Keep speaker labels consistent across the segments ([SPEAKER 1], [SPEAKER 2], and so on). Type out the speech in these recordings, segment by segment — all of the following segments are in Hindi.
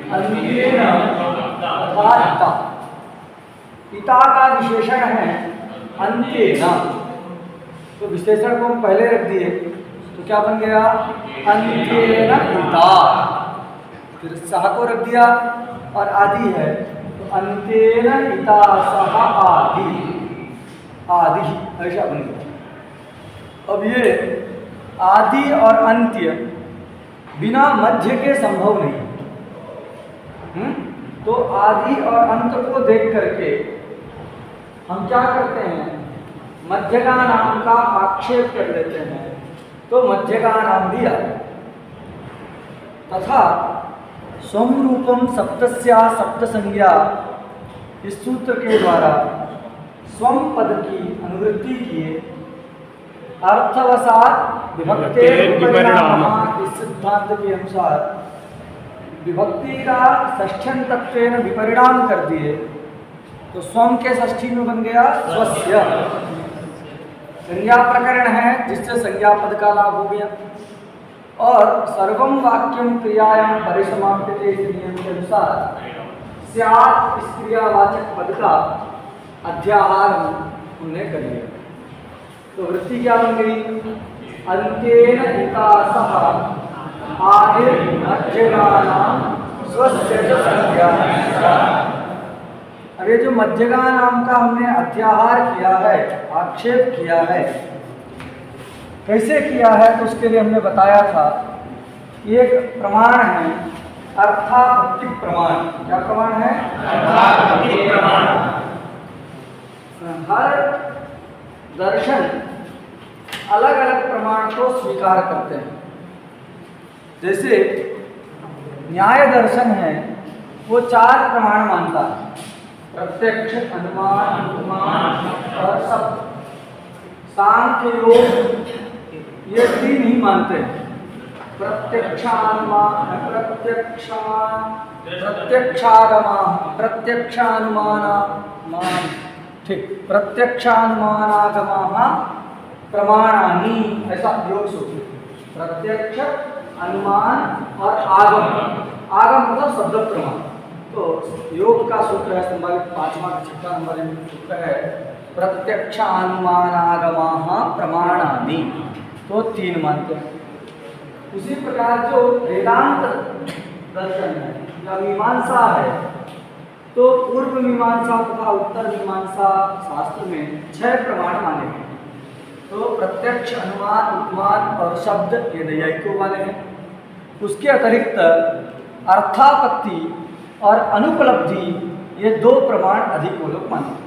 [SPEAKER 1] अंत्येन तथा इता। इता का विशेषण है अंत्येन, तो विशेषण को हम पहले रख दिए तो क्या बन गया? अंत्येन इता। फिर सह को रख दिया और आदि है तो अंत्येन इता सह आदि, आदि ऐसा बन गया। अब ये आदि और अंत्य बिना मध्य के संभव नहीं। तो आदि और अंत को देख करके हम क्या करते हैं? मध्य का नाम का आक्षेप कर लेते हैं, तो मध्य का नाम दिया। तथा स्वरूपम सप्तस्या सप्त संज्ञा, इस सूत्र के द्वारा स्वम पद की अनुवृत्ति किए अर्थवसात विभक्ते परिणाम, इस सिद्धांत के अनुसार विभक्ति का षष्ठ्यंतत्वेन विपरिणाम कर दिए तो स्वम के षष्ठी में बन गया स्वस्य। संज्ञा प्रकरण है जिससे संज्ञा पद का लाभ हो गया। और सर्वम वाक्यम क्रियायाम परिसमाप्यते इस नियम के अनुसार स्यात् इस क्रियावाचक पद का अध्याहार हमने कर लिया। तो वृत्ति क्या बन गई? अंत्येन इता सह आदिर मध्यगानाम स्वस्य च संज्ञा। अब ये जो मध्यगा नाम का हमने अध्याहार किया है, आक्षेप किया है, कैसे किया है? तो उसके लिए हमने बताया था एक प्रमाण है अर्थापत्ति प्रमाण। क्या प्रमाण है? अर्थापत्ति प्रमाण। हर दर्शन अलग अलग प्रमाण को स्वीकार करते हैं। जैसे न्याय दर्शन है वो 4 प्रमाण मानता है, प्रत्यक्ष, अनुमान, उपमान और शब्द। सांख्य योग ये 3 ही मानते हैं, प्रत्यक्षानुमान, प्रत्यक्षानुमान, ठीक, प्रत्यक्षानुमानागमा प्रमाणानि, ऐसा योग सूत्र। प्रत्यक्ष, अनुमान और आगम। आगम मतलब शब्द प्रमाण। तो योग का सूत्र है संभावित 5वां 6वां नंबर सूत्र है प्रत्यक्षानुमानागमा प्रमाणानि, तो 3 मानते हैं। उसी प्रकार जो वेदांत दर्शन है या मीमांसा है, तो पूर्व मीमांसा तथा उत्तर मीमांसा शास्त्र में 6 प्रमाण माने हैं। तो प्रत्यक्ष, अनुमान, उपमान और शब्द ये नैयायिकों वाले हैं। उसके अतिरिक्त अर्थापत्ति और अनुपलब्धि ये 2 प्रमाण अधिक वो लोग मानते हैं।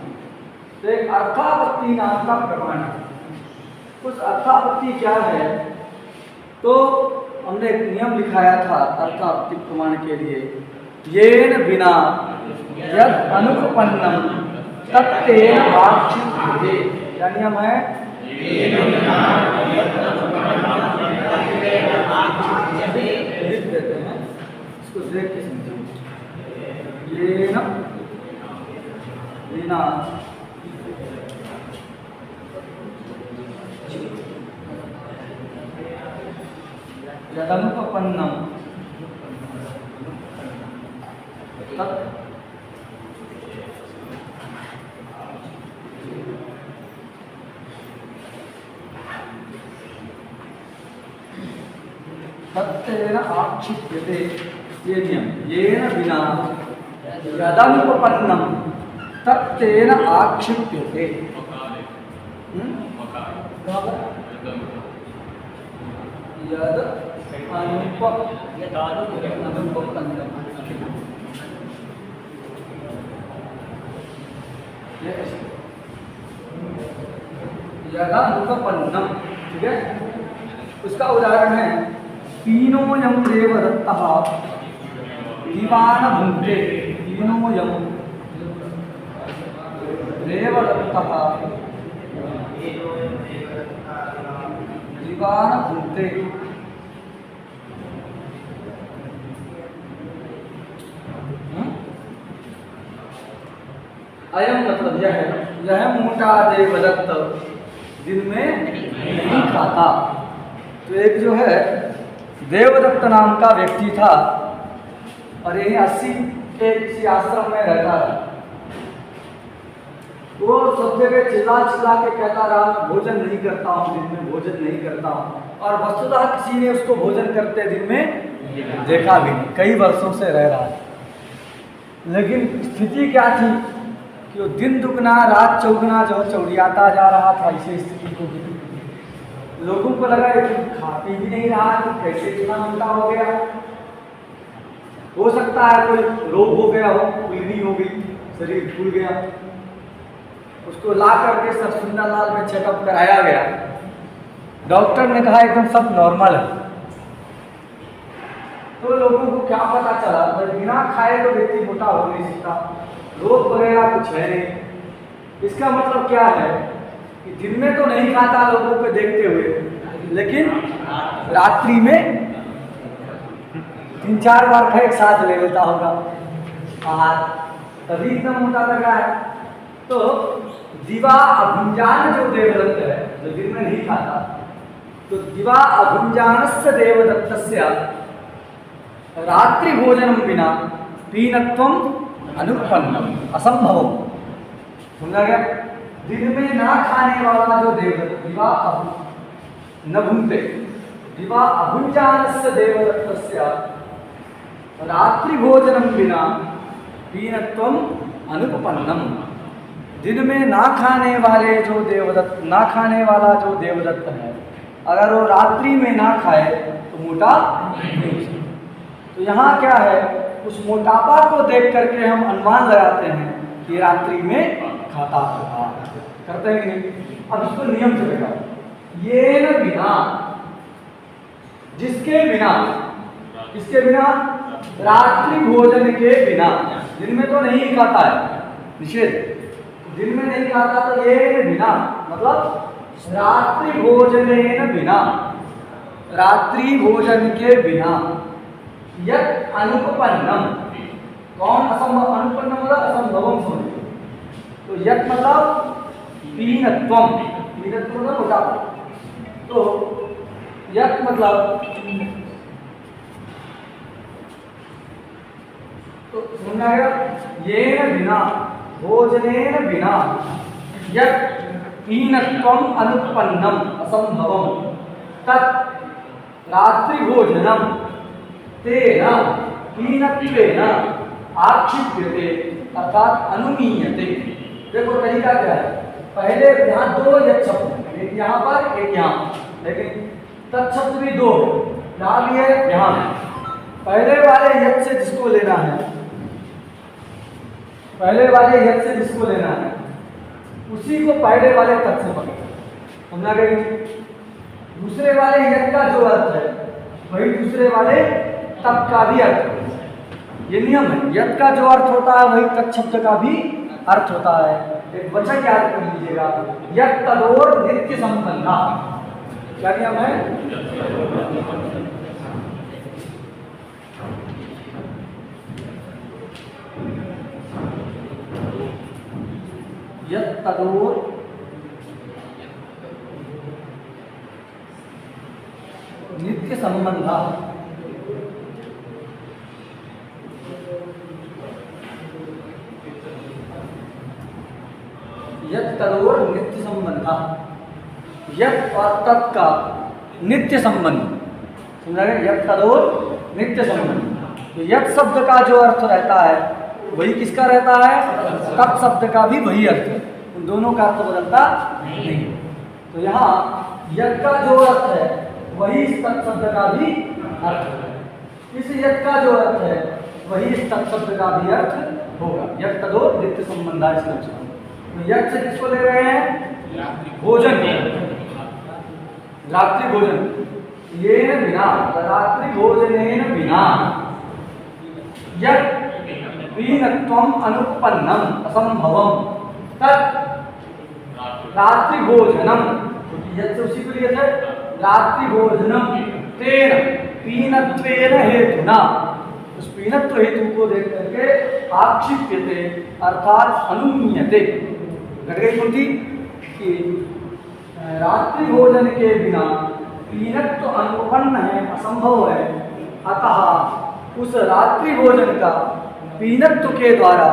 [SPEAKER 1] तो एक अर्थापत्ति नाम का प्रमाण है। उस अर्थापत्ति क्या है? तो हमने एक नियम लिखाया था अर्थापत्ति प्रमाण के लिए, येन बिना यद अनुपन्नम तत्तेन आक्षिप्यते। क्या नियम है? लिख देते हैं, इसको देख के समझिए। येन बिना यदनुपन्नम तत्तेन आक्षिप्यते, ये नियम। येन बिना यदनुपन्नम तत्तेन आक्षिप्यते। यद अनुपन्नम, यदानुपन्नम, ठीक है। उसका उदाहरण है तीनोयम देवदत्तः दिवान भुंक्ते। तीनोयम देवदत्तः दिवान भुंक्ते। अयम मतलब यह मोटा देवदत्त दिन में नहीं खाता। तो एक जो है देवदत्त नाम का व्यक्ति था, और यही 80 के किसी आश्रम में रहता रहा। वो सब जगह चिल्ला चिल्ला के कहता रहा भोजन नहीं करता हूँ, दिन में भोजन नहीं करता हूँ, और वस्तुतः किसी ने उसको भोजन करते दिन में देखा भी नहीं, कई वर्षों से रह रहा है। लेकिन स्थिति क्या थी कि वो दिन दुगना रात चौगुना जो चौड़ियाता जा रहा था। इसी स्थिति को लोगों को लगा कि खा पी भी नहीं रहा, कि कैसे इतना मोटा हो गया। हो सकता है कोई रोग हो गया हो, पीली हो गई, शरीर फूल गया। उसको ला करके सब सुंदरलाल में चेकअप कराया गया। डॉक्टर ने कहा एकदम सब नॉर्मल है। तो लोगों को क्या पता चला, बिना खाए तो व्यक्ति मोटा हो नहीं सकता, रोग वगैरह कुछ है नहीं। इसका मतलब क्या है कि दिन में तो नहीं खाता लोगों को देखते हुए, लेकिन रात्रि में 3-4 बार का एक साथ ले लेता होगा आहार, तभी एकदम मोटा लग रहा है। तो दिवा अभुंजान जो देवदत्त है, जो दिन में नहीं खाता, तो दिवा अभुंजानस्य देवदत्तस्य रात्रि भोजनम बिना पीनत्वम अनुपन्नम असंभवम। समझा गया? दिन में ना खाने वाला जो देवदत्त, दिवा न भुंक्ते, दिवा अभुंजानस्य देवदत्तस्य रात्रि भोजनम बिना पीनत्वम अनुपन्नम। दिन में ना खाने वाले जो देवदत्त, ना खाने वाला जो देवदत्त है, अगर वो रात्रि में ना खाए तो मोटा नहीं हो सकता। तो यहाँ क्या है, उस मोटापा को देख करके हम अनुमान लगाते हैं कि रात्रि में खाता होगा, करते हैं नहीं। अब इसको नियम चलेगा, ये न बिना, जिसके बिना, किसके बिना, रात्रि भोजन के बिना। दिन में तो नहीं खाता है, निषेध, दिन में नहीं खाता, तो ये बिना मतलब रात्रि भोजन बिना, रात्रि भोजन के बिना यत् अनुपन्नम। कौन असंभव, अनुपन्नम मतलब असंभवम समझो। तो यत् मतलब पीनत्वम, पीनत्व मतलब मोटापा। तो यत् मतलब, तो समझा गया, ये बिना, भोजनेन बिना यत् पीनत्वम अनुपन्नम असंभवम तत् रात्रि भोजनम तेन पीनत्वेन आक्षिप्यते अर्थात अनुमीयते। देखो तरीका क्या है, पहले यहाँ 2 यत् शब्द, एक यहाँ पर एक यहाँ, लेकिन तत्शब्द भी 2 यहाँ भी है यहाँ। पहले वाले यत् से जिसको लेना है, पहले वाले यत् से जिसको लेना है, उसी को पहले वाले तत् से पकड़ो। समझा गई? दूसरे वाले यत् का जो अर्थ है वही दूसरे वाले तत् का भी अर्थ है। ये नियम है, यत् का जो अर्थ होता है वही तत् शब्द का भी अर्थ होता है। एक वचन याद कर लीजिएगा, यत् तदोर नित्य संबंधा। क्या नियम है? यत् तदोर नित्य संबंधा। यत् तदोर नित्य संबंधा, यत् और तत् का नित्य संबंध। समझा गया? यत् तदोर नित्य संबंध। तो यत् शब्द का जो अर्थ रहता है वही किसका रहता है, तत् शब्द का भी वही अर्थ है। उन दोनों का अर्थ बदलता नहीं। तो यहाँ यत् का जो अर्थ है वही इस तत् शब्द का भी अर्थ है, इस यत् का जो अर्थ है वही इस तत् शब्द का भी अर्थ होगा। यत् तदोर नित्य संबंधा। इसका तो यत् से किसको ले रहे हैं, भोजन, रात्रि भोजन। ये बिना, रात्रि भोजनेन बिना यत् पीनत्वम अनुपन्नम असंभवम तत् रात्रि भोजनम। यत् से उसी के लिए थे, रात्रि भोजनम तेन पीनत्वेन हेतुना। उस पीनत्व हेतु को देख करके आक्षिप्यते अर्थात अनुमीयते। घट गई पंक्ति कि रात्रि भोजन के बिना पीनत्व अनुपन्न है, असंभव है। अतः उस रात्रि भोजन का पीनत्व के द्वारा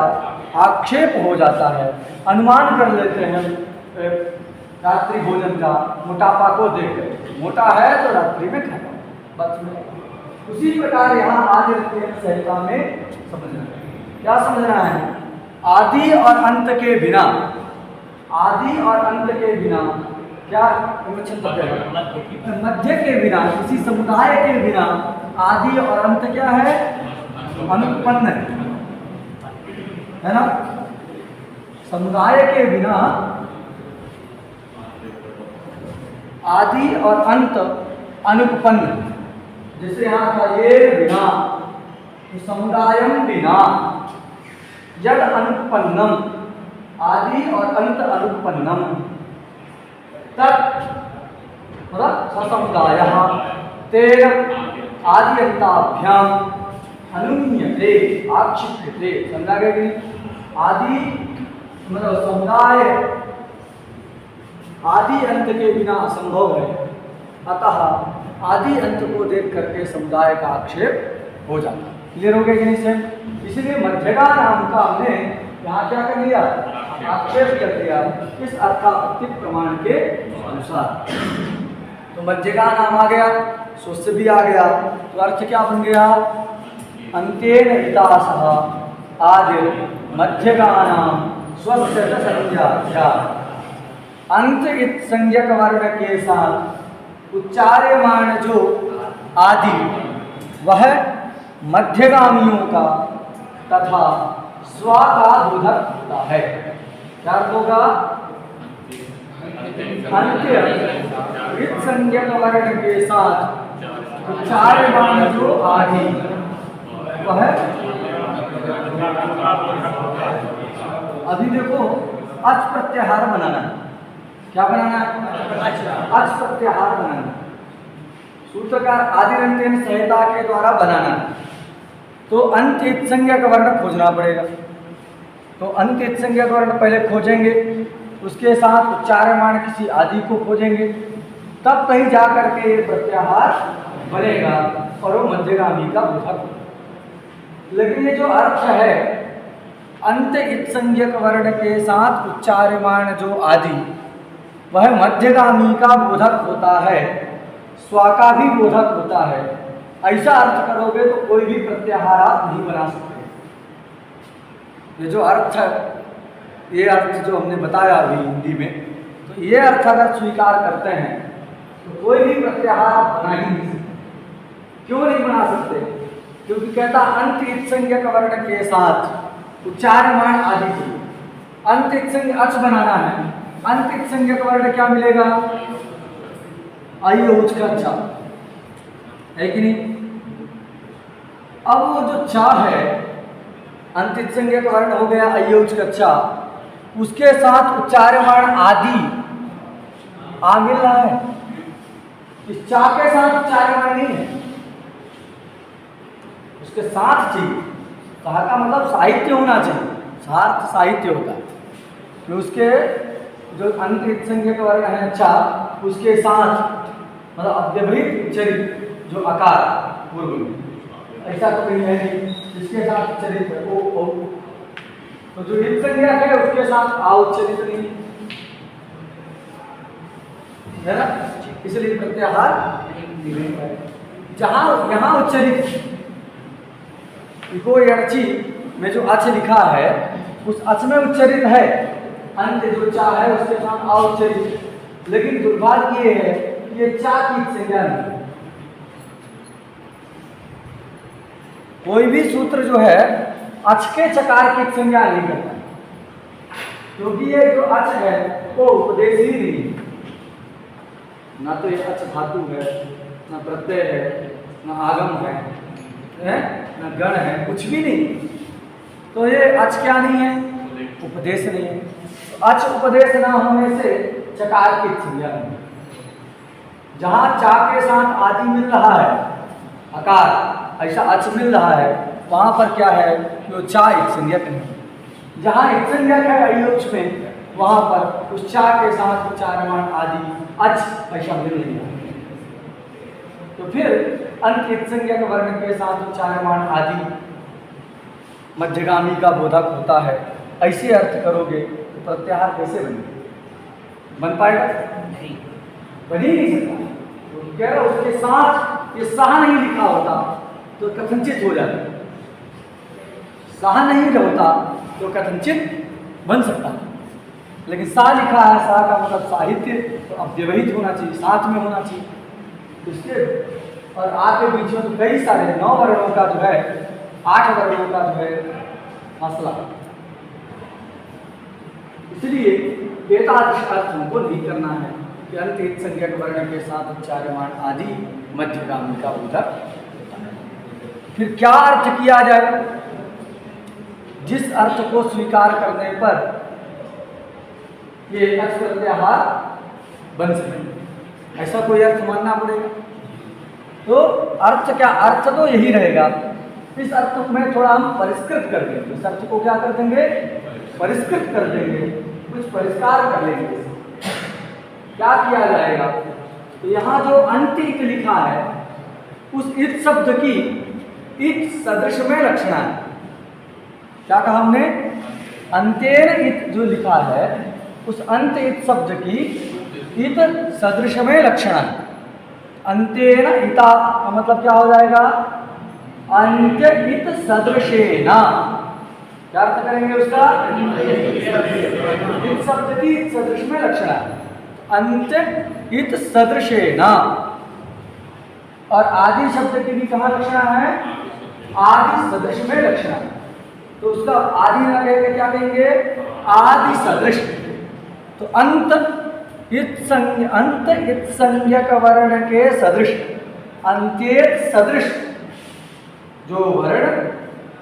[SPEAKER 1] आक्षेप हो जाता है। अनुमान कर लेते हैं रात्रि भोजन का मोटापा को देखकर, मोटा है तो रात्रि में खाना बस में। उसी प्रकार यहाँ आदिरंत्यन संहिता में समझना है। क्या समझना है? आदि और अंत के बिना, आदि और अंत के बिना क्या मध्य के बिना, किसी समुदाय के बिना आदि और अंत क्या है? अनुत्पन्न है ना। समुदाय के बिना आदि और अंत अनुपन्न। जैसे यहाँ था ये बिना, तो समुदायम बिना यद अनुपन्नम, आदि और अंत अनुपन्नम तत् ससमुदाय तेन आद्यन्ताभ्याम अनुमीयते आक्षिप्यते। समझा गया कि नहीं? आदि मतलब समुदाय आदि अंत के बिना असंभव है, अतः आदि अंत को देख करके समुदाय का आक्षेप हो जाता है। क्लियर हो गया कि नहीं सर? इसलिए मध्यगा नाम का हमने यहाँ क्या कर लिया? आक्षेप कर दिया इस अर्थापत्ति प्रमाण के अनुसार। तो मध्यगा नाम आ गया, स्वस्य भी आ गया, तो अर्थ क्या बन गया? अंतेन इतासः आदिर मध्यगा नाम स्वस्य च संज्ञा। अंत इत संज्ञक वर्ण के साथ उच्चार्यमाण जो आदि वह मध्यगामियों का तथा स्व का बोधक होता है। क्या होगा? अंत्य इत संज्ञक वर्ण के साथ उच्चार्यमाण जो आदि वह, अभी देखो अच प्रत्याहार बनाना है। क्या बनाना है? अच प्रत्याहार बनाना। सूत्रकार आदिरंत्यन संहिता के द्वारा बनाना है, तो अंत इत संज्ञक वर्ण खोजना पड़ेगा। तो अंत इत संज्ञक वर्ण पहले खोजेंगे, उसके साथ उच्चार्यमाण किसी आदि को खोजेंगे, तब कहीं जा करके ये प्रत्याहार बनेगा और वो मध्यगामी का बोधक। लेकिन ये जो अर्थ है अंत इत संज्ञक वर्ण के साथ उच्चार्यमाण जो आदि वह मध्यगामी का बोधक होता है, स्व का भी बोधक होता है, ऐसा अर्थ करोगे तो कोई भी प्रत्याहार आप नहीं बना सकते। ये जो अर्थ है, ये अर्थ जो हमने बताया अभी हिंदी में, तो ये अर्थ अगर स्वीकार करते हैं तो कोई भी प्रत्याहार आप बना ही नहीं सकते। क्यों नहीं बना सकते? क्योंकि कहता अंत इत संज्ञक वर्ण के साथ उच्चार्यमाण आदि की अंत इत संज्ञ अच बनाना है। अंत इत संज्ञक वर्ण क्या मिलेगा? आई उच का अच्छा है कि नहीं? अब वो जो चा है अंतित संज्ञक वर्ण हो गया अयोच कच्चा, उसके साथ उच्चार्यमाण आदि आ मिल रहा है। इस चा के साथ उच्चार्यमाण नहीं है, उसके साथ चाहिए। कहा का मतलब साहित्य होना चाहिए, सार्थ साहित्य होता है। तो उसके जो अंतित संज्ञक वर्ण है अच्छा, उसके साथ मतलब अव्यवहित उच्चरित जो आकार पूर्व में, ऐसा तो कहीं है नहीं जिसके साथ उच्चरित है ओ। तो जो इत संज्ञक है उसके साथ आ उच्चरित नहीं है ना, इसलिए प्रत्याहार जहां यहाँ उच्चरित इको यर्ची में जो अच लिखा है उस अच में उच्चरित है अंत जो चा है उसके साथ आ उच्चरित। लेकिन दुर्भाग्य ये है कि ये चा की संज्ञा नहीं। कोई भी सूत्र जो है अच के चकार की संज्ञा नहीं करता, क्योंकि ये जो अच है वो उपदेश ही नहीं। ना तो ये अच धातु है, ना प्रत्यय है, ना आगम है, ना गण है, कुछ भी नहीं। तो ये अच क्या नहीं है? उपदेश नहीं है। अच उपदेश ना होने से चकार की संज्ञा नहीं। जहां चा के साथ आदि मिल रहा है आकार, ऐसा अच मिल रहा है, वहां पर क्या है कि वो चा एक संज्ञक नहीं। जहां एक संज्ञक है अयोच में, वहां पर उस चा के साथ उच्चारण आदि अच ऐसा मिल नहीं है। तो फिर अंत इत्संज्ञक वर्ण के साथ उच्चार्यमाण आदि मध्यगामी का बोधक होता है, ऐसे अर्थ करोगे तो प्रत्याहार कैसे बनेगा? बन पाएगा? नहीं, बन ही नहीं सकता। तो कह रहा उसके साथ ये साह नहीं लिखा होता तो कथनचित हो जाता, साह नहीं होता तो कथनचित बन सकता, लेकिन सा लिखा है, सा का मतलब साहित्य, तो अब व्यवहित होना चाहिए, साथ में होना चाहिए। इसके और आ के बीच में तो कई सारे 9 वर्णों का जो है, 8 वर्णों का जो है मसला, इसलिए एतादृश अर्थ हमको नहीं करना है कि अंत इत्संज्ञक वर्ण के साथ उच्चार्यमाण आदि मध्यगामी का बोधक होता है। फिर क्या अर्थ किया जाए? जिस अर्थ को स्वीकार करने पर ये अच प्रत्याहार बन सके, ऐसा कोई अर्थ मानना पड़ेगा। तो अर्थ क्या? अर्थ तो यही रहेगा। इस अर्थ में थोड़ा हम परिष्कृत कर देंगे, इस अर्थ को क्या कर देंगे? परिष्कृत कर देंगे, कुछ परिष्कार कर लेंगे। क्या किया जाएगा? तो यहाँ जो अंत इत लिखा है, उस इत शब्द की इत सदृश में लक्षणा है। क्या कहा हमने? अंतेन इत जो लिखा है, उस अंत इत शब्द की इत सदृश में लक्षणा है। अंतेन इता का मतलब क्या हो जाएगा? अंत्य इत सदृशेना। क्या अर्थ करेंगे उसका? इत शब्द की इत सदृश में लक्षणा है, अंत्य इत सदृशेना। और आदि शब्द की भी कहाँ लक्षणा है? आदि सदृश में लक्षणा है। तो उसका आदि ना कहेंगे, क्या कहेंगे? आदि सदृश। तो अंत इत्संज्ञक वर्ण के सदृश, अंत्येत सदृश जो वर्ण,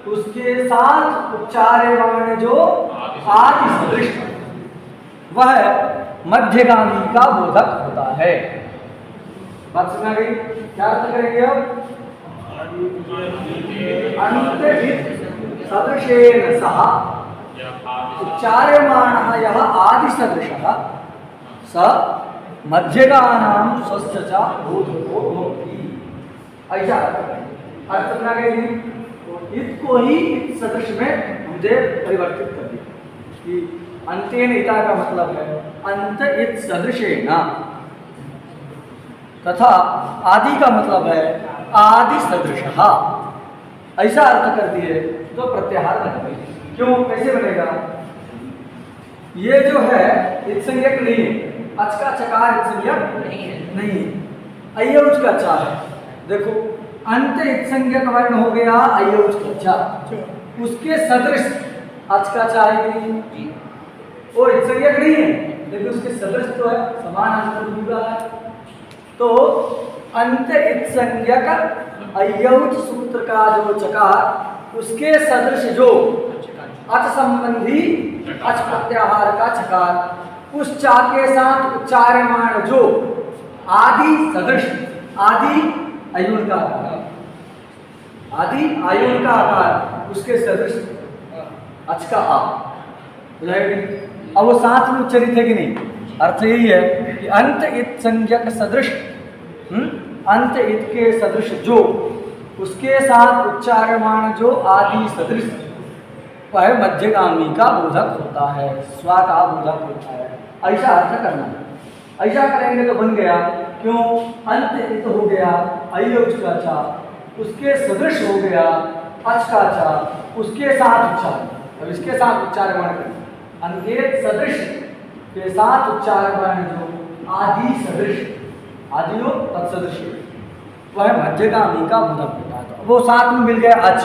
[SPEAKER 1] उसके साथ उच्चार्यमाण जो आदि सदृश, वह मध्यगामी का बोधक होता है। बात सुना गई? क्या अर्थ करेंगे अब? अंत इत सदृशेन सह उच्चार्यमाणः यः आदि सदृशः स मध्यगानां स्वस्य च बोधको भवति। ऐसा अर्थ सुना गई? इत को ही इत सदृश में मुझे परिवर्तित कर दिया कि अंतेन इता का मतलब है अंत इत सदृशेन, तथा आदि का मतलब है आदि सदृशः। ऐसा अर्थ कर दिए तो प्रत्याहार बन गए। क्यों? कैसे बनेगा? ये जो है इत्संज्ञक नहीं है, अच का चकार इत्संज्ञक नहीं है, अय्यौच का चा है। देखो, अंत इत्संज्ञक वर्ण हो गया अय्यौच का चा, उसके सदृश अच का चा है कि नहीं? वो इत्संज्ञक नहीं है, लेकिन उसके सदृश तो है, समान अंतर जुड़ा है। तो अंत इत्संज्ञक अय्यौच सूत्र का जो चकार, उसके सदृश जो अच संबंधी अच प्रत्याहार का चकार, उस चा के साथ उच्चार्यमाण जो आदि सदृश, आदि अयुण का आकार, आदि आयुण का आकार, उसके सदृश अच का आ, अब वो साथ में उच्चरित है कि नहीं? अर्थ यही है कि अंत इत संज्ञक सदृश, अंत इत के सदृश जो, उसके साथ उच्चार्यमाण जो आदि सदृश, वह मध्यगामी का बोधक होता है, स्वा का बोधक होता है। ऐसा अर्थ करना है। ऐसा करेंगे तो बन गया, क्यों? अंत इत हो गया अय्यौच का चा, उसके सदृश हो गया अच का चा, उसके साथ उच्चारण। अब इसके साथ उच्चारण करें, अंत्येत सदृश के साथ उच्चारण जो आदि सदृश, आदियो तत्सदृश, वह मध्यगामी का बोधक होता है। वो साथ में मिल गया अच।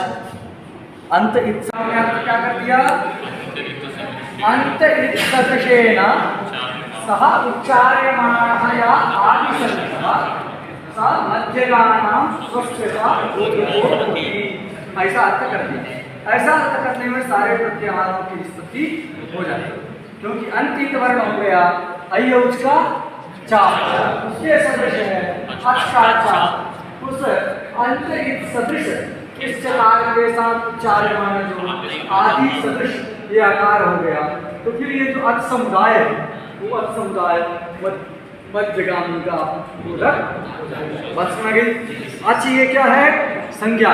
[SPEAKER 1] अंत इत क्या कर दिया? अंत इत सदृशेन सह उच्चार्यमाणः या आदि सदृशः स मध्यगानां स्वस्य च बोधको भवति। ऐसा अर्थ कर दिया। ऐसा अर्थ करने में सारे प्रत्याहारों की स्थिति हो जाती है, क्योंकि अंतिम वर्ण हो गया अय्यौच का चा, उसके सदृश है अच का चा, उस अंतरित सदृश इस चकार के साथ उच्चार्यमाण जो आदि सदृश ये आकार हो गया। तो फिर ये जो अच समुदाय है, वो अच समुदाय मध्यगामी का बोधक हो जाएगा। बात समझ गई? आज ये क्या है? संज्ञा।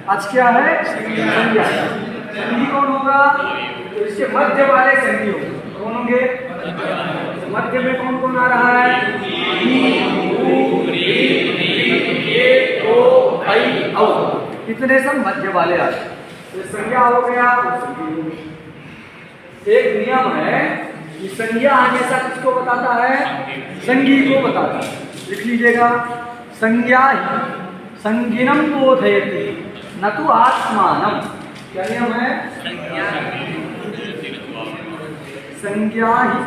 [SPEAKER 1] आज क्या है? संज्ञा। संधि कौन होगा? तो इसके मध्य वाले संधि होंगे। कौन होंगे? मध्य में कौन कौन आ रहा है? कितने सब मध्य वाले आ रहे? तो संज्ञा हो गया। एक नियम है कि संज्ञा हमेशा किसको बताता है? संगी को बताता है। लिख लीजिएगा, संज्ञा ही संगिनम बोधयति न तो आत्मानम। क्या नियम है? संज्ञा ही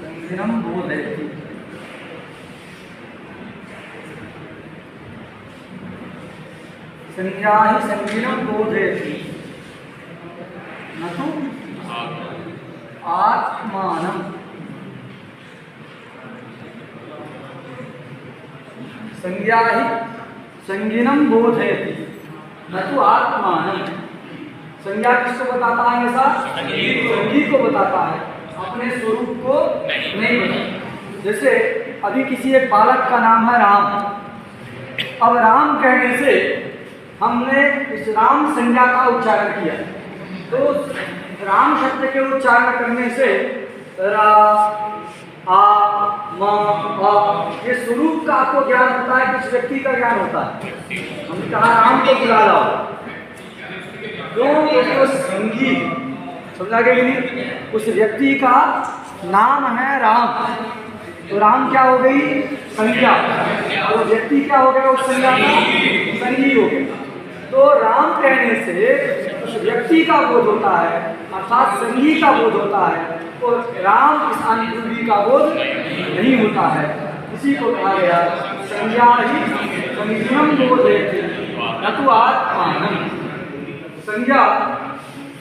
[SPEAKER 1] संगिनम बोधयति संज्ञा ही संगिनम बोधयति न तो आत्मानम। संज्ञा ही संगिनम बोधयति न तो आत्मानम। संज्ञा किसको बताता है? हमेशा संगी को बताता है, अपने स्वरूप को नहीं बताता। जैसे अभी किसी एक बालक का नाम है राम। अब राम कहने से हमने इस राम संज्ञा का उच्चारण किया, तो राम शब्द के उच्चारण करने से रा आ म अ ये स्वरूप का आपको ज्ञान होता है, किस व्यक्ति का ज्ञान होता है। हमने कहा राम को बुला लाओ, क्यों? संगी, समझा गया कि नहीं? उस व्यक्ति का नाम है राम, तो राम क्या हो गई? संज्ञा। और व्यक्ति क्या हो गया? उस संज्ञा का संगी हो गया। तो राम कहने से उस व्यक्ति का बोध होता है, अर्थात संगी का बोध होता है, और राम इस अनुभूति का बोध नहीं होता है। इसी को कहा गया संज्ञा ही संगिनम बोधयति न तो आत्मानम। संज्ञा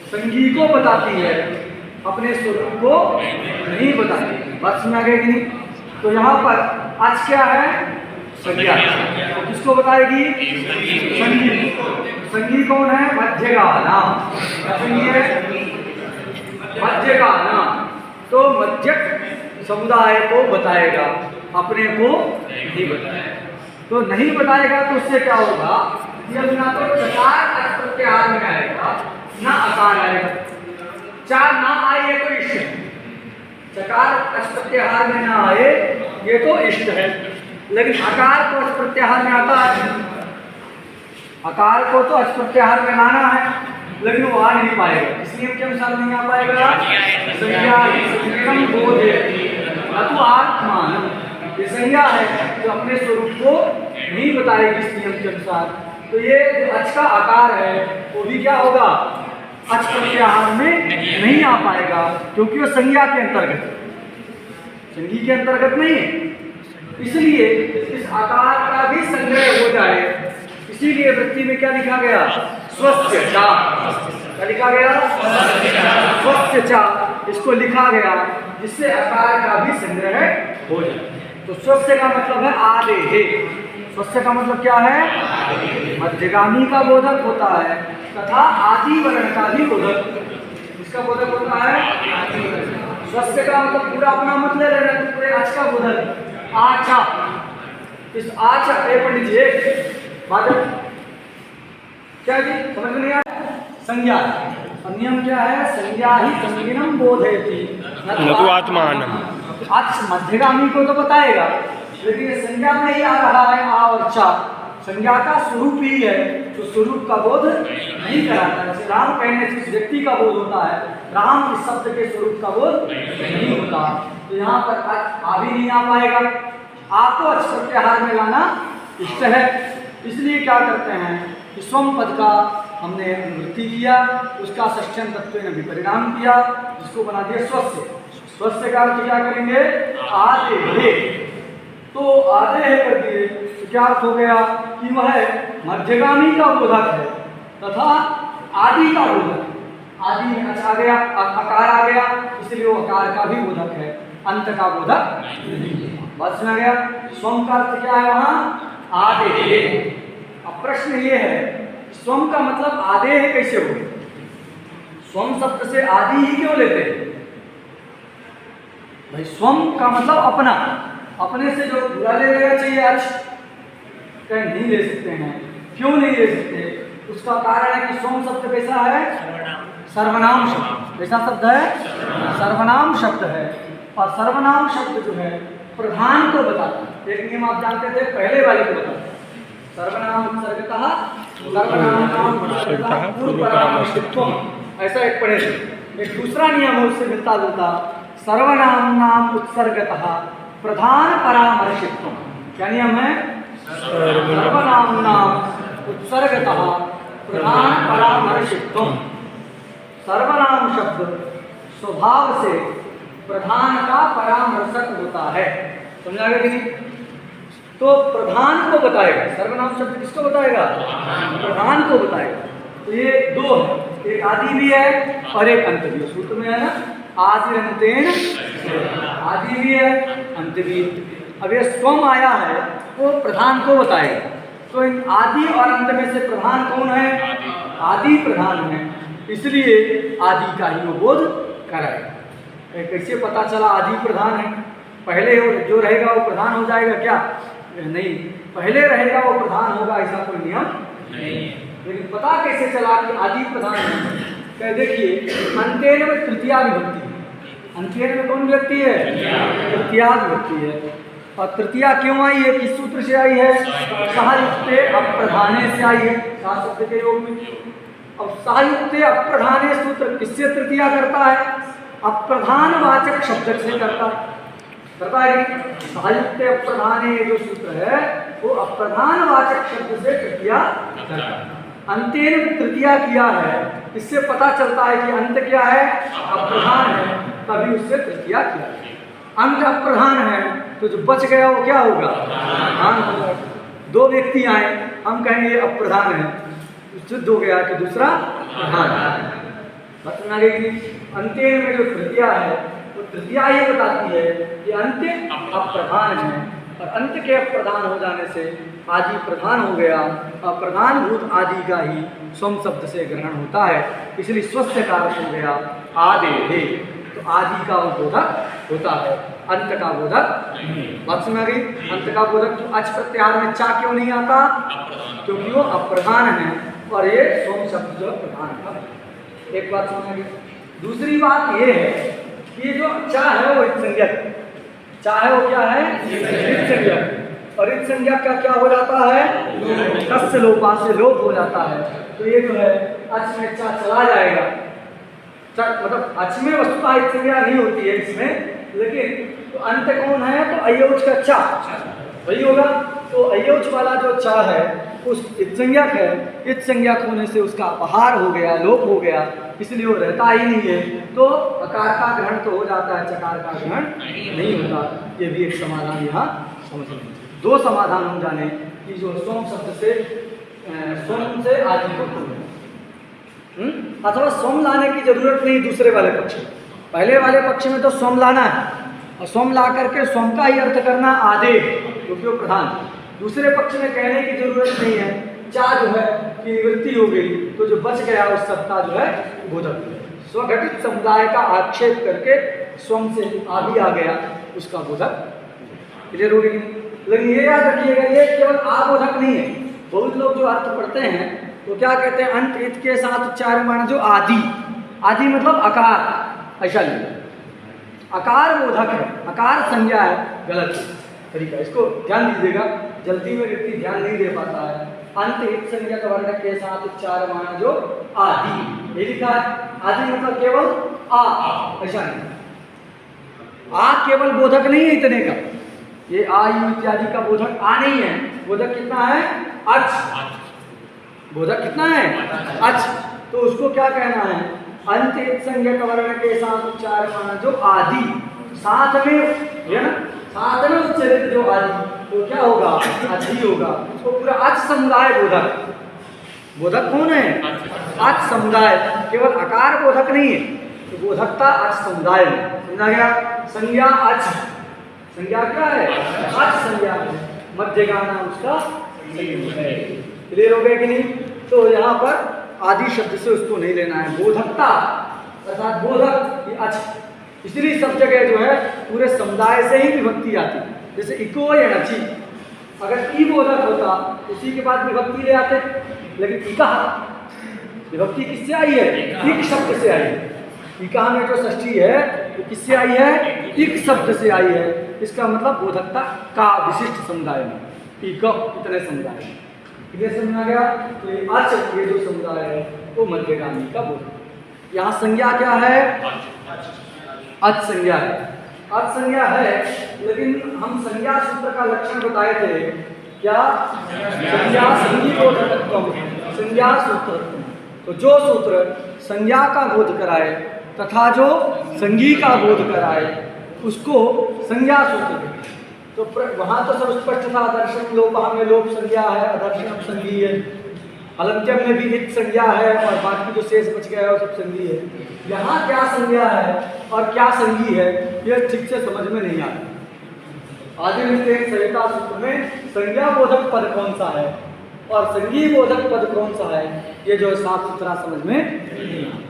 [SPEAKER 1] संगी को बताती है, अपने स्वरूप को नहीं बताती। बात समझ आ गई कि नहीं? तो यहाँ पर आज क्या है? संज्ञा। तो किसको बताएगी? संगी। संगी कौन है? मध्यगाना। संगी है मध्यगाना, तो मध्यक समुदाय को बताएगा, अपने को नहीं बताएगा। तो नहीं बताएगा तो उससे क्या होगा? यह ना तो चकार प्रत्याहार में आएगा, ना आकार आएगा। चार ना आए तो इष्ट है, चकार प्रत्याहार में ना आए ये तो इष्ट है, लेकिन आकार को प्रत्याहार में आता है। आकार को तो प्रत्याहार में लाना है, लेकिन वो आ नहीं पाएगा। इस नियम के अनुसार नहीं आ पाएगा। संज्ञा संगिनम बोधयति न तो आत्मानम। ये संज्ञा है जो अपने स्वरूप को नहीं बताएगी इस नियम के अनुसार। तो ये अच का आकार है वो भी क्या होगा? अच प्रत्याहार में नहीं आ पाएगा, क्योंकि वो संज्ञा के अंतर्गत, संगी के अंतर्गत नहीं है। इसलिए इस आकार का भी संग्रह हो जाए, इसीलिए वृत्ति में क्या लिखा गया? स्वस्य चा। क्या लिखा गया? स्वस्य चा। इसको लिखा गया जिससे आकार का भी संग्रह हो जाए। तो स्वस्य का मतलब है आदेहे। स्वस्य का मतलब क्या है? मध्यगामी का बोधक होता है तथा आदि वर्ण का भी बोधक। इसका बोधक होता है। स्वस्य का मतलब पूरा अपना मत ले लेना, पूरे आज का बोधक आचा। इस आचा पे पढ़ लीजिए बादल क्या जी? समझ में नहीं आया? संज्ञा। नियम क्या है? संज्ञा ही संगिनम बोधयति न तो आत्मानम। आज मध्यगामी को तो बताएगा, लेकिन ये संज्ञा में ही आ रहा है आ और चा। संज्ञा का स्वरूप ही है, तो स्वरूप का बोध नहीं कराता। जैसे राम कहने से व्यक्ति का बोध होता है, राम इस शब्द के स्वरूप का बोध नहीं होता। तो यहाँ पर आ भी नहीं आ पाएगा। आपको अच प्रत्याहार में लाना इष्ट है, इसलिए क्या करते हैं कि स्वम पद का हमने अनुवृत्ति किया, उसका षष्ठ्यं तत्वेन विपरिणाम किया, जिसको बना दिया स्वस्य। स्वस्य का अर्थ क्या करेंगे? आदेहे। तो आदेहे कर दिए तो क्या अर्थ हो गया कि वह मध्यगामी का बोधक है तथा आदि का बोधक। आदि में अच्छा गया, आकार आ गया, इसलिए वो आकार का भी बोधक है, अंत का बोधक नहीं। बात सुना गया? स्वम का अर्थ क्या है? वहाँ आदेः। अब प्रश्न ये है, स्वम का मतलब आदेः कैसे हो? स्वम शब्द से आदि ही क्यों लेते हैं भाई? स्वम का मतलब अपना, अपने से जो बुरा ले लेना चाहिए आज कहीं नहीं ले सकते हैं। क्यों नहीं ले सकते? उसका कारण है कि स्वम शब्द कैसा है? सर्वनाम शब्द। कैसा शब्द है? सर्वनाम शब्द है। और सर्वनाम शब्द जो है प्रधान को बताता है। एक नियम आप जानते थे, पहले वाले को बताता है, सर्वनाम उत्सर्गतः सर्वनाम उत्सर्गतः पूर्वपरामर्शित्वम्। ऐसा एक पढ़े थे। एक दूसरा नियम है उससे मिलता जुलता, सर्वनाम नाम उत्सर्गतः प्रधान परामर्शित्वम्। क्या नियम है? सर्वनाम नाम उत्सर्गतः प्रधान परामर्शित्वम्। सर्वनाम शब्द स्वभाव से प्रधान का परामर्शक होता है। समझा गया कि नहीं? तो प्रधान को बताएगा। सर्वनाम शब्द किसको बताएगा? प्रधान को बताएगा। तो ये दो है, एक आदि भी है और एक अंत भी है। सूत्र में है ना, आदि अंतेन, आदि भी है अंत भी। अब ये स्वम आया है वो प्रधान को बताएगा। तो इन आदि और अंत में से प्रधान कौन है? आदि प्रधान है, इसलिए आदि का ही वो बोध कराएगा। कैसे पता चला आदि प्रधान है? पहले जो रहेगा वो प्रधान हो जाएगा क्या? नहीं, पहले रहेगा वो प्रधान होगा, ऐसा कोई नियम नहीं है। लेकिन पता कैसे चला कि आदि प्रधान है? क्या देखिए, अंत्येन में तृतीया विभक्ति है। अंत्येन में कौन विभक्ति है? तृतीया विभक्ति है। और तृतीया क्यों आई है? किस सूत्र से आई है? सहयुक्ते अप्रधाने से आई है, सात शब्द के योग में। अब सहयुक्ते अप्रधाने सूत्र किससे तृतीया करता है? अप्रधान वाचक शब्द से करता है। सहयुक्ते अप्रधाने जो सूत्र है वो अप्रधान वाचक शब्द से तृतीया करता है। अंतेन में तृतीया किया है, इससे पता चलता है कि अंत क्या है? अप्रधान है, तभी उससे तृतीया किया। अंत अप्रधान है तो जो बच गया वो क्या होगा? प्रधान होगा। दो व्यक्ति आए, हम कहेंगे ये अप्रधान है, सिद्ध हो गया कि दूसरा प्रधान है। बात समझ गई? अंत्येन में जो तृतीया है वो तृतीया ये बताती है कि अंत्य अप्रधान है, और अंत के अप्रधान हो जाने से आदि प्रधान हो गया। अप्रधान भूत आदि का ही स्वम शब्द से ग्रहण होता है, इसलिए स्वस्य कारक हो गया आदेः। तो आदि का वो बोधक होता है, अंत का बोधक नहीं। बात समझ गई? अंत का बोधक तो अच प्रत्याहार में चा क्यों नहीं आता? क्योंकि वो अप्रधान है और ये स्वम शब्द जो प्रधान है। एक बात समझ गई। दूसरी बात ये है कि जो चा है वो संज्ञक, चा है वो क्या है? संज्ञक। और इस संज्ञक का क्या हो जाता है? तस्य लोपा से लोप हो जाता है। तो ये जो है अच में चा चला जाएगा। मतलब अच में वस्तुतः एक संज्ञा नहीं होती है इसमें, लेकिन तो अंत कौन है? तो अयोच का चा वही होगा। तो अयोच वाला जो चा है उस इत्संज्ञक है, इत्संज्ञक होने से उसका अपहार हो गया, लोप हो गया, इसलिए वो रहता ही नहीं है। तो अकार का ग्रहण तो हो जाता है, चकार का ग्रहण नहीं होता। ये भी एक समाधान यहाँ समझ लें। दो समाधान हम जाने कि जो स्वम शब्द से स्वम से आदि होते हैं, अथवा स्वम लाने की जरूरत नहीं दूसरे वाले पक्ष में। पहले वाले पक्ष में तो स्वम लाना है और स्वम ला करके स्वम का ही अर्थ करना आदेश, क्योंकि वो प्रधान। दूसरे पक्ष में कहने की जरूरत नहीं है, चा जो है की निवृत्ति हो गई तो जो बच गया उस सब का जो है बोधक। स्वघटित समुदाय का आक्षेप करके स्वम से आदि आ गया, उसका बोधक क्लियर हो गई। लेकिन ये याद रखिएगा, ये केवल आबोधक नहीं है। बहुत लोग जो अर्थ पढ़ते हैं वो क्या कहते हैं? अंत इत के साथ उच्चारण माने जो आदि, आदि मतलब आकार, ऐसा नहीं। आकार बोधक है, आकार संज्ञा है, गलत तरीका। इसको ध्यान दीजिएगा, जल्दी में व्यक्ति ध्यान नहीं दे पाता है। अंत इत संज्ञा का वर्ण के साथ उच्चारण माने जो आदि, ये लिखा है। आदि मतलब केवल आ, ऐसा नहीं। आ केवल बोधक नहीं है इतने का, ये आयु इत्यादि का बोधक आ नहीं है। बोधक कितना है? अच। बोधक कितना है? अच। तो उसको क्या कहना है? अंत इत संज्ञक वर्ण के साथ उच्चारण माना जो आदि, साथ में है ना, साथ में उच्चरित जो आदि, तो क्या होगा? अच होगा। तो पूरा अच समुदाय बोधक। बोधक कौन है? अच समुदाय। केवल आकार बोधक नहीं है, तो बोधकता अच समुदाय में। समझा गया? संज्ञा अच, संज्ञा क्या है? अच संज्ञा है। मध्यगा नाम उसका संयुग है। क्लियर हो गया कि नहीं? तो यहाँ पर आदि शब्द से उसको नहीं लेना है। बोधकता अर्थात बोधक ये अच्छा, इसलिए सब जगह जो है पूरे समुदाय से ही विभक्ति आती है। जैसे इको या नची, अगर ई बोधक होता उसी के बाद विभक्ति ले आते, लेकिन इका विभक्ति किससे आई है? इक शब्द से आई है। इका में जो षष्ठी है वो किससे आई है? इक शब्द से आई है। इसका मतलब बोधकता का विशिष्ट समुदाय में, इक इतने समुदाय में। ये समझ आ गया? तो ये अच ये जो समुदाय है वो मध्यगामी का बोधक। यहाँ संज्ञा क्या है? अच संज्ञा है। अच संज्ञा है, लेकिन हम संज्ञा सूत्र का लक्षण बताए थे क्या? संज्ञा संगी बोधकत्वम, संज्ञा सूत्र। तो जो सूत्र संज्ञा का बोध कराए तथा जो संगी का बोध कराए उसको संज्ञा सूत्र कहते हैं। तो वहाँ तो सब स्पष्ट था, दर्शन लोप में लोप संज्ञा है, अदर्शन संगी है, अलंत्यम में भी इत संज्ञा है और बाकी जो शेष बच गया है वो सब संगी है। यहाँ क्या संज्ञा है और क्या संगी है ये ठीक से समझ में नहीं आता। आदि संहिता सूत्र में संज्ञा बोधक पद कौन सा है और संगी बोधक पद कौन सा है ये जो साफ सुथरा समझ में नहीं आता।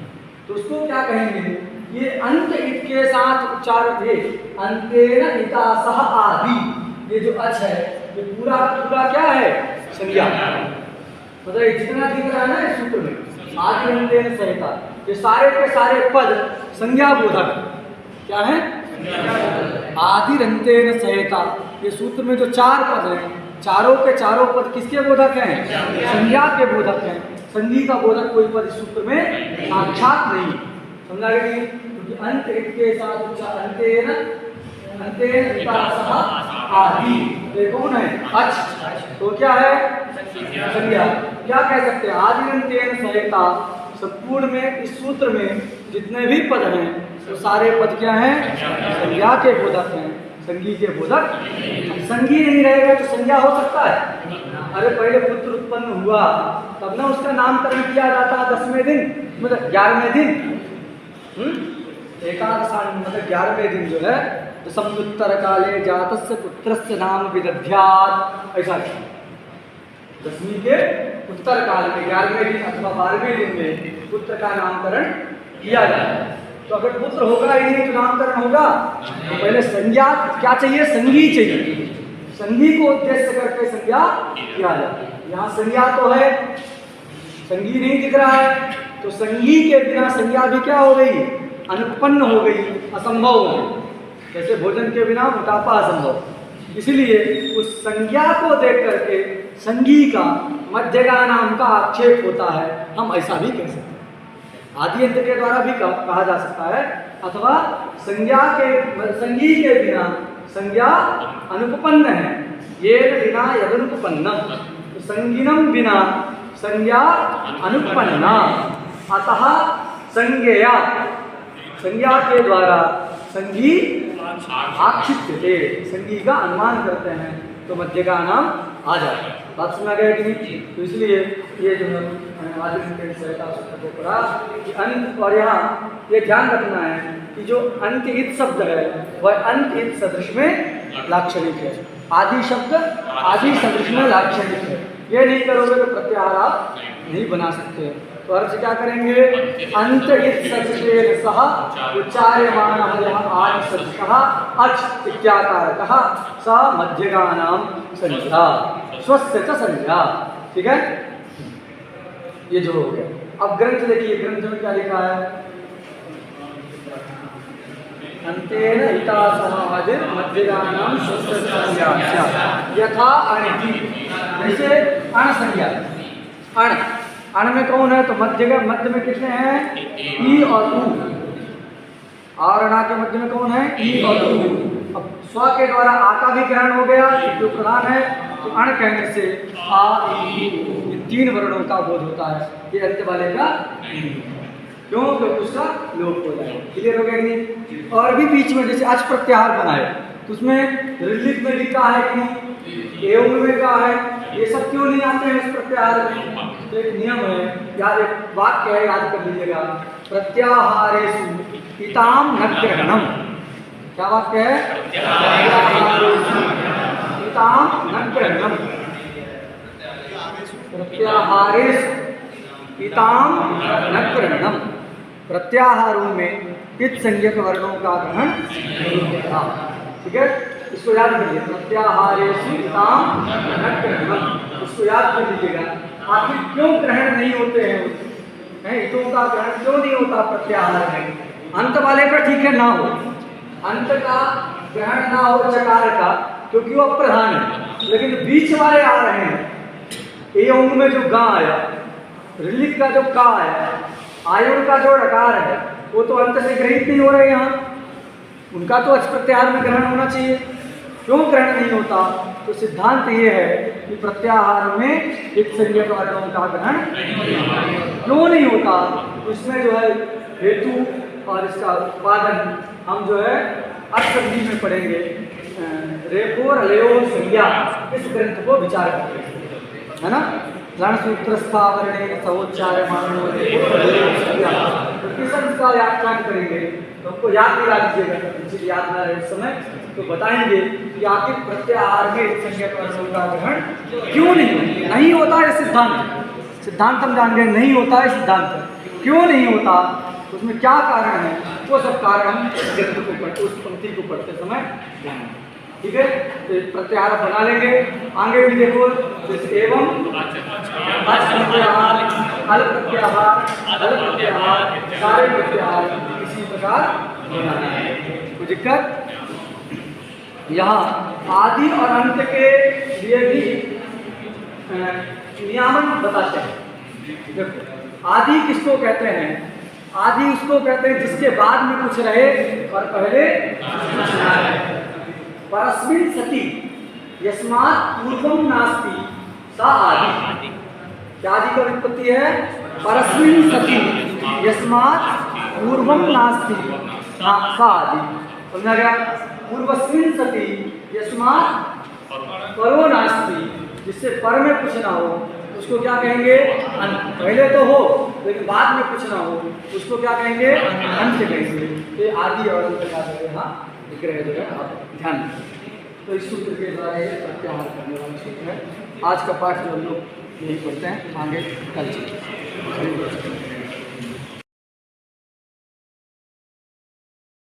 [SPEAKER 1] तो उसको क्या कहेंगे? ये अंत इत के साथ उच्चारण थे, अंतेन इता सह आदि, ये जो अच है ये पूरा पूरा क्या है? संज्ञा। मतलब जितना दिख रहा है ना इस सूत्र में आदि अंतेन संहिता, ये सारे के सारे पद संज्ञा बोधक क्या है? आदि अंतेन संहिता। ये सूत्र में जो चार पद हैं चारों के चारों पद किसके बोधक हैं? संज्ञा के बोधक हैं। संगी का बोधक कोई पद इस सूत्र में साक्षात नहीं। समझा गया नहीं? क्योंकि अंत इत के साथ अंतेन अंतेन इता सह आदि, ये कौन है? अच। तो क्या है? संज्ञा। क्या कह सकते हैं? आदि अंतेन संहिता, संपूर्ण में इस सूत्र में जितने भी पद हैं वो सारे पद क्या हैं? संज्ञा के बोधक हैं, संगी के बोधक। संगी नहीं रहेगा तो संज्ञा हो सकता है? अरे पहले पुत्र उत्पन्न हुआ तब ना उसका नामकरण किया जाता है 10वें दिन, मतलब 11वें दिन। एकादशान मतलब 11वें दिन जो है तो समुत्तर काले जातस्य पुत्रस्य नाम विदध्यात्, ऐसा 10वीं के उत्तर काल में 11वें दिन अथवा 12वें दिन में पुत्र का नामकरण किया जाता है। तो अगर पुत्र होगा ही नहीं तो नामकरण होगा? तो पहले संज्ञा क्या चाहिए? संगी चाहिए। संगी को उद्देश्य करके संज्ञा किया जाता है। यहाँ संज्ञा तो है, संगी नहीं दिख रहा है, तो संगी के बिना संज्ञा भी क्या हो गई? अनुत्पन्न हो गई, असंभव हो गई। जैसे भोजन के बिना मोटापा असंभव। इसलिए उस संज्ञा को देख करके संगी का मध्यगा नाम का आक्षेप होता है, हम ऐसा भी कह सकते हैं। आदि अंत के द्वारा भी कहा जा सकता है, अथवा संज्ञा के संगी के बिना संज्ञा अनुपपन्न है, ये बिना यदनुपन्नम, तो संगिनम बिना संज्ञा अनुपन्ना, अतः संज्ञया, संज्ञा के द्वारा संगी आक्षिप्यते, संगी का अनुमान करते हैं तो मध्यगा नाम आ जाता है। बात सुना गया कि नहीं? तो इसलिए ये जो है आदि संहिता सूत्र को पढ़ा कि अंत, और यहाँ ये ध्यान रखना है कि जो अंत इत शब्द है वह अंत इत सदृश में लाक्षणिक है। आदि शब्द आदि सदृश में लाक्षणिक है। ये नहीं करोगे तो प्रत्याहार आप नहीं बना सकते। तो अर्थ क्या करेंगे? अंत इत सदृशेन सह उच्चार्यमाणः यः आदि सदृशः अच इत्याकारकः स मध्यगानां संज्ञा स्वस्य च संज्ञा। ठीक है, ये जो हो गया। अब ग्रंथ देखिए, ग्रंथ में क्या लिखा है? अंतेन इता सह आदिर मध्यगानां स्वस्य च संज्ञा यथा अणिति। जैसे अण संज्ञा, अण अण में कौन है? तो मध्य में कितने हैं? ई और उ। और अणा के मध्य में कौन है? ई और उ। अब स्व के द्वारा आ का भी ग्रहण हो गया, जो प्रधान है, तो अण कहने से आ ई उ इन तीन वर्णों का बोध होता है। ये अंत वाले का क्यों? क्योंकि उसका लोप हो जाए। क्लियर हो गया कि नहीं? और भी बीच में जैसे अच प्रत्याहार बनाए तो उसमें रिलिक में लिखा है कि नहीं, एवं में कहा है, ये सब क्यों नहीं आते हैं इस प्रत्याहार में? तो एक नियम है, याद एक वाक्य है, याद कर लीजिएगा, प्रत्याहारेषु इताम न ग्रहणम। क्या वाक्य है? इताम न ग्रहणम, प्रत्याहारेषु इताम न ग्रहणम, प्रत्याहारों में इत संज्ञक वर्णों का ग्रहण नहीं होता। ठीक है, इसको याद करिए, प्रत्याहारेषु इताम न ग्रहणम, इसको याद कर लीजिएगा। आखिर क्यों ग्रहण नहीं होते हैं, हितों का ग्रहण क्यों नहीं होता प्रत्याहार में? अंत वाले का ठीक है ना हो, अंत का ग्रहण ना हो चकार का, क्योंकि वो अप्रधान है, लेकिन बीच वाले आ रहे हैं। ए अंग में जो गा आया, ऋलिक का जो का आया, आयुर का जो ऋकार है, वो तो अंत से ग्रहित नहीं हो रहे यहाँ, उनका तो अच प्रत्याहार में ग्रहण होना चाहिए। क्यों ग्रहण नहीं होता? तो सिद्धांत ये है कि प्रत्याहार में एक संज्ञक वर्णों का ग्रहण क्यों नहीं होता? उसमें जो है हेतु और इसका उत्पादन हम जो है अर्थसंधि में पढ़ेंगे। रेपो रलयो संज्ञा, इस ग्रंथ को विचार करते हैं, है ना। रणसूत्रस्थावरणे सवोच्चार्यमाणो का व्याख्यान करेंगे, तो हमको याद दिला दीजिएगा, जिसे याद ना रहे इस समय तो बताएंगे कि आखिर प्रत्याहार में संज्ञक वर्णों का ग्रहण क्यों नहीं होता है। सिद्धांत हम जान गए, नहीं होता है सिद्धांत। क्यों नहीं होता, उसमें क्या कारण है, वो सब कारण हम ग्रंथ को पढ़ते, उस पंक्ति को पढ़ते समय जानेंगे। ठीक है, तो प्रत्याहार बना लेंगे। आगे भी देखो, जैसे एवं प्रत्याहार, अल प्रत्याहार, अल प्रत्याहार, सारे प्रत्याहार इसी प्रकार बनाना है। कोई दिक्कत? यहाँ आदि और अंत के लिए भी नियामन बताते हैं। देखो, आदि किसको कहते हैं? आदि उसको कहते हैं जिसके बाद में कुछ रहे और पहले कुछ ना रहे। परस्मिन् सति यस्मात् पूर्वम नास्ति सा आदि। क्या आदि का व्युत्पत्ति है? परस्मिन् सति यस्मात् पूर्वम नास्ति सा आदि। समझा गया? पूर्वस्मिन् सति यस्मात् परो नास्ति, जिससे पर में कुछ ना हो उसको क्या कहेंगे? अंत। पहले तो हो लेकिन बाद में कुछ ना हो उसको क्या कहेंगे? अंत कहेंगे। ये आदि और अंत का यहाँ विग्रह जो है आप ध्यान रखें। तो इस सूत्र के द्वारा ये प्रत्याहार करने वाला सूत्र है। आज का पाठ जो हम लोग यही पढ़ते हैं, आगे कल चलते हैं।